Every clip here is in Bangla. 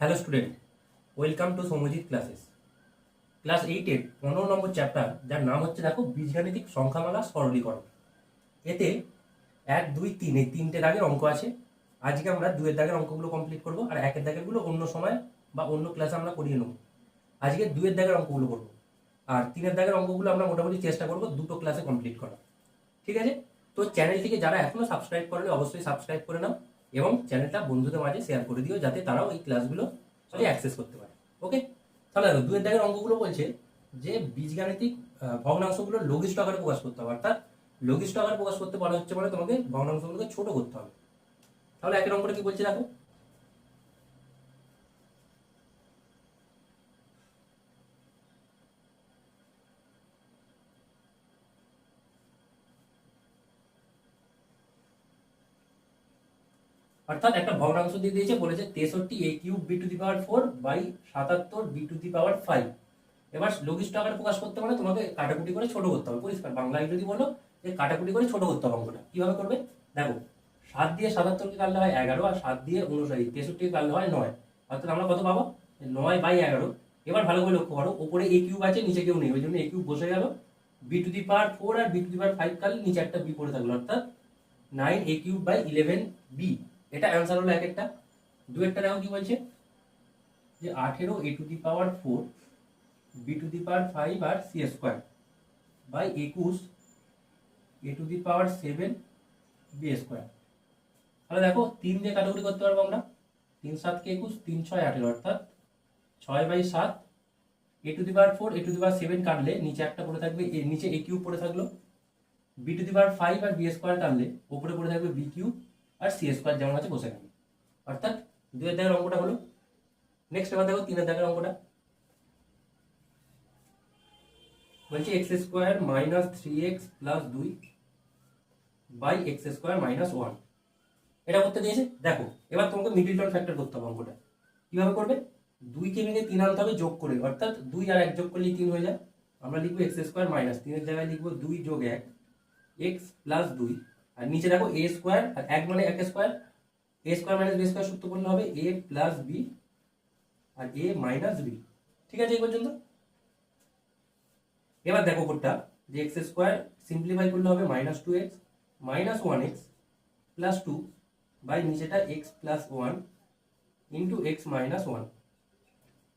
Hello student, welcome to Soumyajit classes. Class 8-এর 15 নম্বর চ্যাপ্টার, যার নাম হচ্ছে দেখো বীজগাণিতিক সংখ্যামালা সরলীকরণ। এতে 1, 2, 3 এই তিনটে দাগের অঙ্ক আছে। আজকে আমরা 2 এর দাগের অঙ্কগুলো কমপ্লিট করবো, আর 1 এর দাগেরগুলো অন্য সময় বা অন্য ক্লাসে আমরা করিয়ে নেবো। আজকে 2 এর দাগের অঙ্কগুলো করবো, আর 3 এর দাগের অঙ্কগুলো আমরা মোটামুটি চেষ্টা করবো দুটো ক্লাসে কমপ্লিট করা। ঠিক আছে? তো চ্যানেলটিকে যারা এখনো সাবস্ক্রাইব করেনি অবশ্যই সাবস্ক্রাইব করে নাও, এবং চ্যানেলটা বন্ধুদের মাঝে শেয়ার করে দিও যাতে তারাও এই ক্লাসগুলো অ্যাক্সেস করতে পারে। ওকে, তাহলে দেখো 2 এর দাগের অঙ্কগুলো বলছে যে বীজগাণিতিক ভগ্নাংশগুলো লঘিষ্ঠ আকারে প্রকাশ করতে হবে, অর্থাৎ লঘিষ্ঠ আকারে প্রকাশ করতে বলা হচ্ছে মানে তোমাকে ভগ্নাংশগুলোকে ছোট করতে হবে। তাহলে একের অঙ্কটা কি বলছে দেখো, অর্থাৎ একটা ভগ্নাংশ দিয়ে দিয়েছে, বলেছে 63 a³ b⁴ বাই 77 b⁵। এবার লঘিষ্ঠ আকারে প্রকাশ করতে মানে তোমাকে কাটাকুটি করে ছোট করতে হবে। পরিষ্কার বাংলায় যদি বলো যে কাটাকুটি করে ছোট করতে হবে অঙ্কটা, কিভাবে করবে দেখো। 7 দিয়ে 77কে কাটলে হয় 11, আর 7 দিয়ে 63কে কাটলে হয় 9। অর্থাৎ আমরা কত পাবো? 9/11। এবার ভালো করে লক্ষ্য করো, উপরে a³ আছে, নিচে কেউ নেই, ওই জন্য a³ বসে গেল। b⁴ আর b⁵ কাটলে নিচে একটা b পড়ে থাকলো, অর্থাৎ 9a³/11b। এটা অ্যান্সার হলো এক একটা। দু একটা দেখো কি বলছে, যে 18 a⁴ b⁵ R c² by 21 a⁴ b²। তাহলে দেখো 3 দিয়ে কাটাকুটি করতে পারবো আমরা। 3 7 কে 21, 3 6 18, অর্থাৎ 6/7। a⁴ a⁴ কাটলে নিচে একটা পড়ে থাকবে, নিচে a³ পড়ে থাকলো। b⁵ আর b² কাটলে উপরে পড়ে থাকবে b³ আর c² যেমন আছে বসে গেল। অর্থাৎ 2 এর দাগের অঙ্কটা হলো। নেক্সট এবার দেখো 3 এর দাগের অঙ্কটা, বলছে x² - 3x + 2 বাই x² - 1। এটা করতে দিয়েছে। দেখো এবার তোমাকে মিডল ফ্যাক্টর করতে হবে অঙ্কটা। কিভাবে করবে? 2 কে ভেঙে 3 আনতে হবে যোগ করে, অর্থাৎ 2 আর 1 যোগ করলেই 3 হয়ে যায়। আমরা লিখবো x² - 3 এর জায়গায় লিখবো 2 + 1 x + 2, আর নিচে দেখো a² আর 1 মানে 1 স্কয়ার, a² - b² সূত্র করলে হবে a + b R a - b। ঠিক আছে এই পর্যন্ত? এবার দেখো কোডটা, যে x² সিম্পলিফাই করলে হবে -2x - 1x + 2 বাই নিচেটা x + 1 ইন্টু x - 1।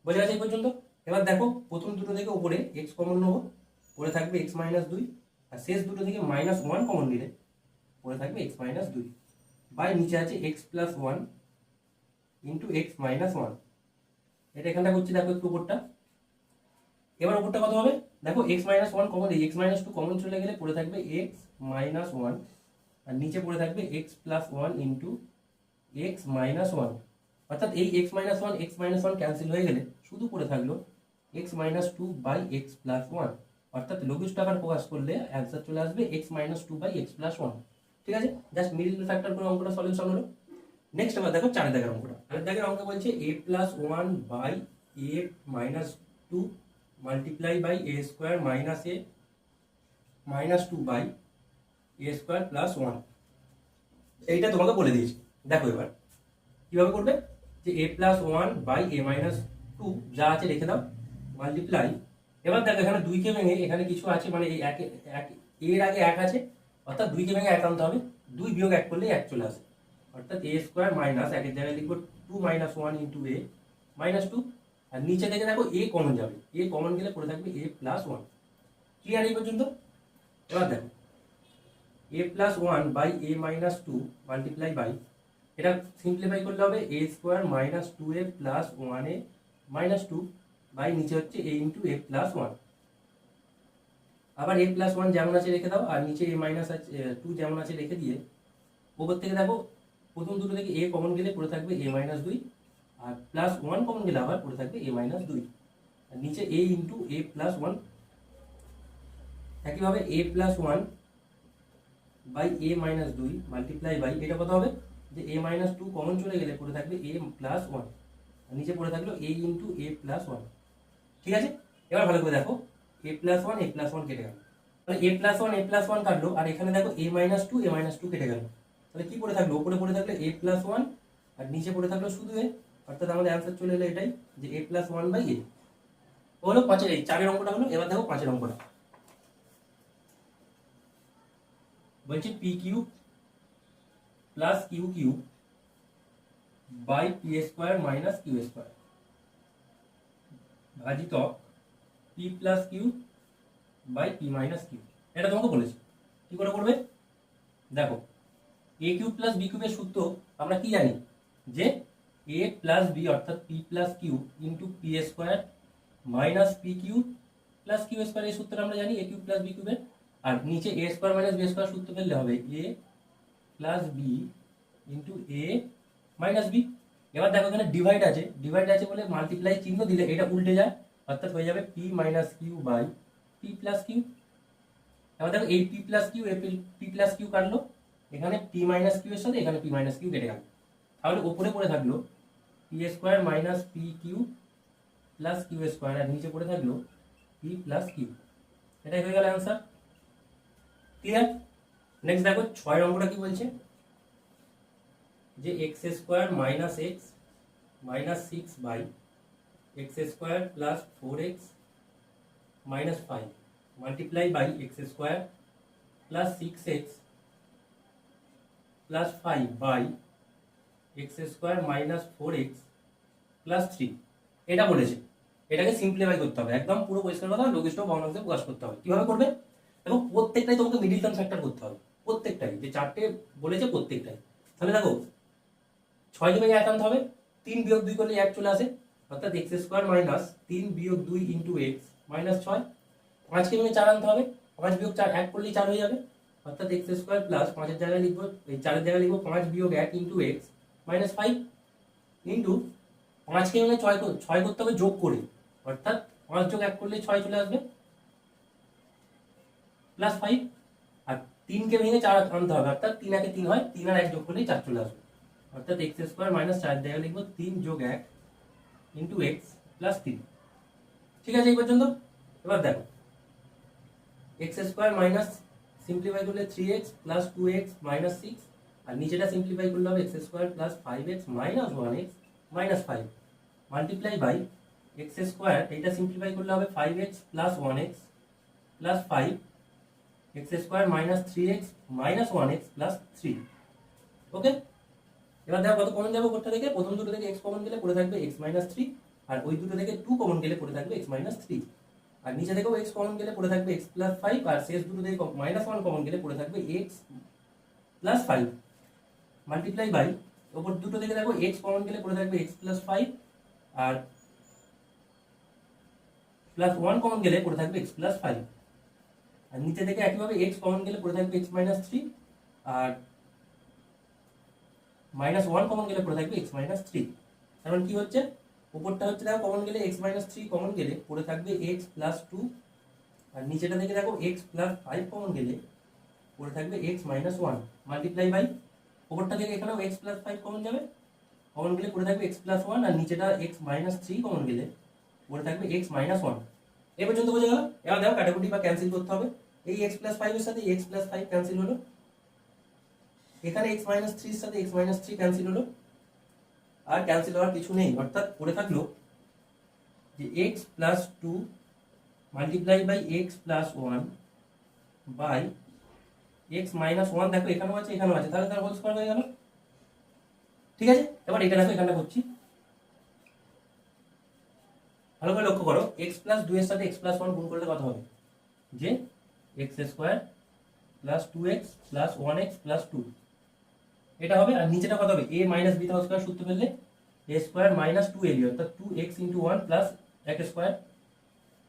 বোঝা গেছে এই পর্যন্ত? এবার দেখো প্রথম দুটো থেকে উপরে x কমন নেবো, পড়ে থাকবে x - 2, আর শেষ দুটো থেকে -1 কমন নিলে পড়ে থাকবে x - 2 বাই নিচে আছে x + 1 ইন্টু x - 1। এটা এখানটা করছি দেখো একটু উপরটা। এবার উপরটা কত হবে দেখো, x - 1 কমন, x - 2 কমন চলে গেলে পড়ে থাকবে x - 1, আর নিচে পড়ে থাকবে x + 1 ইন্টু x - 1। অর্থাৎ এই x - 1 x - 1 ক্যান্সেল হয়ে গেলে শুধু পড়ে থাকলো x - 2 বাই x + 1। অর্থাৎ লঘিষ্ঠ আকার প্রকাশ করলে অ্যান্সার চলে আসবে x - 2 বাই x + 1। ঠিক আছে, জাস্ট মিডল ফ্যাক্টর করে অঙ্কটা সলিউশন হলো। নেক্সট আবার দেখো 4 দাগের অঙ্কটা। 4 দাগের অঙ্ক বলছে a + 1 by a - 2 multiply by a² - a -2 by a² + 1। এইটা তোমাকে বলে দিয়েছি। দেখো এবার কিভাবে করবে, যে a + 1 বাই a - 2 যা আছে রেখে দাও, মাল্টিপ্লাই। এবার দেখো এখানে 2 কে ভেঙে এখানে কিছু আছে, মানে এই এর আগে 1 আছে, অর্থাৎ 2 কে ভেঙে 1 আনতে হবে। 2 বিয়োগ 1 করলে 1 চলে আসে, অর্থাৎ a² - 1 এর জায়গায় লিখবো 2 - 1 ইন্টু a - 2, আর নিচে থেকে দেখো a কমন যাবে, a কমন গেলে পড়ে থাকবে a + 1। ক্লিয়ার এই পর্যন্ত? এবার দেখো a + 1 by a - 2 multiply by, এটা সিম্পলিফাই করলে হবে a² - 2a + 1a - 2 বাই নিচে হচ্ছে a ইন্টু a + 1। আবার a + 1 যেমন আছে রেখে দাও, আর নিচে a - 2 যেমন আছে রেখে দিয়ে উপর থেকে দেখো প্রথম দুটো থেকে a কমন গেলে পড়ে থাকবে a - 2, আর +1 কমন গেলে আবার পড়ে থাকবে a - 2, আর নিচে a ইন্টু a + 1। একইভাবে a + 1 by a - 2 multiply by, এটা কত হবে, যে a - 2 কমন চলে গেলে পড়ে থাকবে a + 1, আর নিচে পড়ে থাকলো a ইন্টু a + 1। ঠিক আছে, এবার ভালো করে দেখো a + 1 a + 1 কেটে গেল, তাহলে a + 1 a + 1 কাটলো, আর এখানে দেখো a - 2 a - 2 কেটে গেল। তাহলে কি পড়ে থাকলো, উপরে পড়ে থাকলো a + 1, আর নিচে পড়ে থাকলো শুধু a, অর্থাৎ আমাদের অ্যান্সার চলে এলো এটাই, যে a প্লাস ওয়ান বাই এ। হলো পাঁচের, এই চারের অঙ্কটা হলো। এবার দেখো পাঁচের অঙ্কটা বলছে P cube plus Q cube by P square minus Q square ভাজিত P plus Q by P minus Q. এটা তোমাকে বলেছি কি করে করবে। দেখো এ কিউব প্লাস বি কিউবের সূত্র আমরা কি জানি, যে এ প্লাস বি অর্থাৎ p plus q into p square minus P Q plus Q square, এই সূত্রটা আমরা জানি এ কিউব প্লাস বি কিউবের। আর নিচে এ স্কোয়ার মাইনাস বি স্কোয়ার সূত্র ফেললে হবে এ plus B into A minus B. এবার দেখো এখানে ডিভাইড আছে বলে মাল্টিপ্লাই চিহ্ন দিলে এটা উল্টে যায়, অর্থাৎ হয়ে যাবে p minus q by p plus q. এবার দেখো এই p plus q p plus q কাটলো, এখানে পি মাইনাস কিউ এর সাথে এখানে পি মাইনাস কিউ কেটে গেল, তাহলে উপরে পড়ে থাকলো P square minus P Q plus Q square, আর নিচে পড়ে থাকলো পি প্লাস কিউ। এটাই হয়ে গেল অ্যান্সার। ক্লিয়ার। নেক্সট দেখো ছয় অঙ্কটা কি বলছে, যে x square minus x minus six by x square plus four x minus five multiply by x square plus six x plus five by x square minus four x plus three. এটা বলেছে, এটাকে সিম্পলিফাই করতে হবে, একদম পুরো পরিষ্কার কথা লঘিষ্ঠ ভগ্নাংশে প্রকাশ করতে হবে। কিভাবে করবে দেখো, প্রত্যেকটাই তোমাকে মিডিল টার্ম ফ্যাক্টর করতে হবে, প্রত্যেকটাই যে চারটে বলেছে প্রত্যেকটাই। তাহলে দেখো 6 কে ভেঙে 1 আনতে হবে, 3 বিয়োগ 2 করলে 1 চলে আসে, অর্থাৎ x স্কয়ার মাইনাস 3 বিয়োগ 2 ইনটু x মাইনাস 6। 5 কে ভেঙে 4 আনতে হবে, 5 বিয়োগ 4 1 করলেই 4 হয়ে যাবে, অর্থাৎ x স্কয়ার প্লাস 5 এর জায়গায় লিখবো, এই 4 এর জায়গায় লিখবো 5 বিয়োগ 1 ইনটু x মাইনাস 5 ইনটু 5 কে ভেঙে 6 করতে হবে যোগ করে, অর্থাৎ 5 যোগ 1 করলে 6 চলে আসবে প্লাস 5। আর 3 কে ভেঙে 4 আনতে হবে, অর্থাৎ 3 একে 3 হয়, 3 আর 1 যোগ করলেই 4 চলে আসবে, অর্থাৎ x স্কয়ার মাইনাস 4 জায়গায় লিখবো 3 যোগ 1 ইনটু x প্লাস 3। ঠিক আছে এই পর্যন্ত। এবার দেখো x স্কয়ার মাইনাস সিম্পলিফাই করলে 3x প্লাস 2x মাইনাস 6, আর নিচেটা সিম্পলিফাই করলে হবে x square plus 5x minus 1x minus 5 multiply by x square, এটা সিম্পলিফাই করলে হবে 5x plus 1x plus 5 x square minus 3x minus 1x plus 3। Okay. এবার দেখো কত কমন যাবে কোথা থেকে, প্রথম দুটো থেকে x কমন গেলে পড়ে থাকবে x মাইনাস 3, আর ওই দুটো থেকে 2 কমন গেলে পড়ে থাকবে x মাইনাস 3, আর নিচে থেকেও x কমন গেলে পড়ে থাকবে x প্লাস 5, আর শেষ দুটো থেকে মাইনাস 1 কমন গেলে পড়ে থাকবে x প্লাস 5 মাল্টিপ্লাই বাই ওপর দুটো থেকে দেখো x কমন গেলে পড়ে থাকবে x প্লাস 5, আর প্লাস 1 কমন গেলে পড়ে থাকবে x প্লাস 5, আর নিচে থেকে একইভাবে x কমন গেলে পড়ে থাকবে x মাইনাস 3, আর মাইনাস 1 কমন গেলে পড়ে থাকবে x মাইনাস 3। তার মানে কি হচ্ছে, উপরটা হচ্ছে দেখো কমন গেলে x মাইনাস 3 কমন গেলে পড়ে থাকবে x প্লাস 2, আর নিচেটা থেকে দেখো x প্লাস 5 কমন গেলে পড়ে থাকবে x মাইনাস 1 মাল্টিপ্লাই বাই উপরটা থেকে এখানেও x প্লাস 5 কমন যাবে, কমন গেলে পড়ে থাকবে x প্লাস 1, আর নিচেটা x মাইনাস 3 কমন গেলে পড়ে থাকবে x মাইনাস 1। এই পর্যন্ত বোঝা গেল। এবার দেখো কাটাকুটি বা ক্যান্সেল করতে হবে, এই x প্লাস 5 এর সাথে x প্লাস 5 ক্যান্সেল হলো, এখানে x মাইনাস 3 এর সাথে x মাইনাস 3 ক্যান্সেল হলো, আর ক্যান্সেল হওয়ার কিছু নেই, অর্থাৎ পড়ে থাকলো যে x plus 2 multiply by x plus 1 by x minus 1, দেখো এখানেও আছে এখানেও আছে, তাহলে তার হোল স্কয়ার হয়ে গেল। ঠিক আছে। এবার এটা দেখো এখানটা করছি, ভালো করে লক্ষ্য করো, x প্লাস 2 এর সাথে x প্লাস 1 গুণ করলে কত হবে, যে x square plus 2x plus 1x plus 2 এটা হবে, আর নিচেটা কত হবে, a মাইনাস b তার স্কয়ার সূত্র ফেললে a স্কয়ার মাইনাস 2ab, অর্থাৎ 2x ইনটু 1 প্লাস 1 স্কয়ার,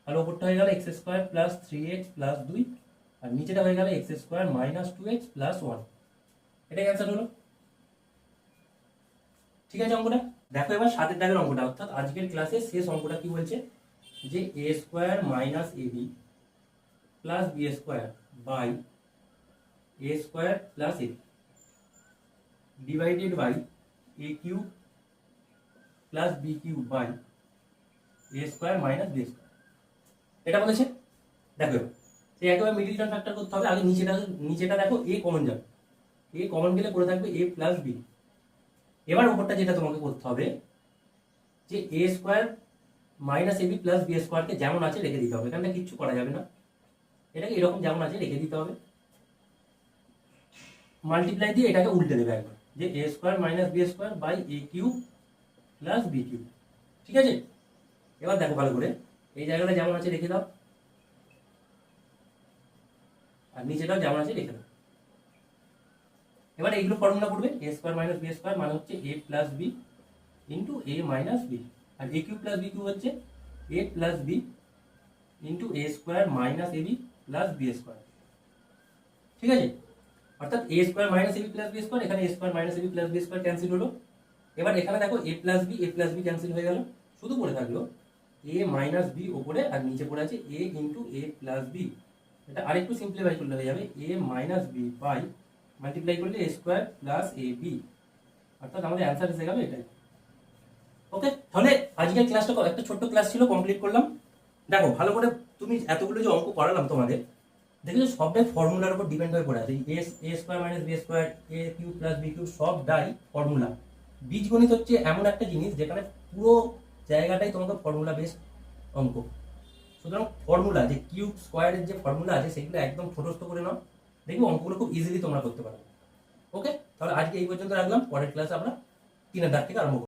আর উপরটা হয়ে গেল x square plus 3x plus 2, আর নিচেটা হয়ে গেল x square minus 2x plus 1। এটাই অ্যান্সার হলো। ঠিক আছে অঙ্কটা দেখো। এবার 7 এর দাগের অঙ্কটা, অর্থাৎ আজকের ক্লাসের শেষ অঙ্কটা কি বলছে, যে a square minus ab plus b square by a square plus a divided by a cube plus b cube by a square minus b square, এটা বলেছে। দেখো এই একেবারে মিডল টার্ম ফ্যাক্টর করতে হবে, আগে নিচেটা দেখো a কমন যাবে, a কমন গেলে পড়ে থাকবে a প্লাস b। এবার উপরটা যেটা তোমাকে করতে হবে, যে A square minus AB plus B স্কোয়ারকে যেমন আছে রেখে দিতে হবে, এখানটা কিচ্ছু করা যাবে না, এটাকে এরকম যেমন আছে রেখে দিতে হবে। মাল্টিপ্লাই দিয়ে এটাকে উল্টে দেবে একবার, যে A square minus B square by A cube plus B cube. ঠিক আছে, এবার দেখো ভালো করে, এই জায়গাটা যেমন আছে রেখে দাও, আর নিচেটাও যেমন আছে রেখে দাও। এবার এইগুলো ফর্মুলা করবে, A square minus B square মানে হচ্ছে A plus B into A minus B, আর A cube plus B cube হচ্ছে A plus B into A square minus A B plus B square. ঠিক আছে, অর্থাৎ A square minus AB plus B square, এখানে A square minus AB plus B square cancel হলো। এবার এখানে দেখো এ প্লাস বি ক্যান্সেল হয়ে গেল, শুধু পড়ে থাকলো এ মাইনাস বি ওপরে, আর নিচে পড়ে আছে এ ইন্টু এ প্লাস বি। এটা আরেকটু সিম্পলিফাই করলে হয়ে যাবে এ মাইনাস বি বাই মাল্টিপ্লাই করলে এ স্কোয়ার প্লাস এ বি, অর্থাৎ আমাদের অ্যান্সার এসে গেল এটাই। ওকে, তাহলে আজকের ক্লাসটা একটা ছোট্ট ক্লাস ছিল, কমপ্লিট করলাম। দেখো ভালো করে, তুমি এতগুলো যে অঙ্ক করালাম তোমাদের, দেখেছো সবটাই ফর্মুলার উপর ডিপেন্ড হয়ে পড়ে আছে। এ স্কোয়ার মাইনাস বি স্কোয়ার, এ কিউব প্লাস বি কিউব, সবটাই ফর্মুলা। বীজগণিত হচ্ছে এমন একটা জিনিস যেখানে পুরো জায়গাটাই তোমাকে ফর্মুলা বেসড অঙ্ক। সুতরাং ফর্মুলা, যে কিউব স্কোয়ারের যে ফর্মুলা আছে সেগুলো একদম ছোটস্থ করে নাও, দেখবে অঙ্কগুলো খুব ইজিলি তোমরা করতে পারবে। ওকে, তাহলে আজকে এই পর্যন্ত রাখলাম, পরের ক্লাসে আমরা 3 দাগ থেকে আরম্ভ করব।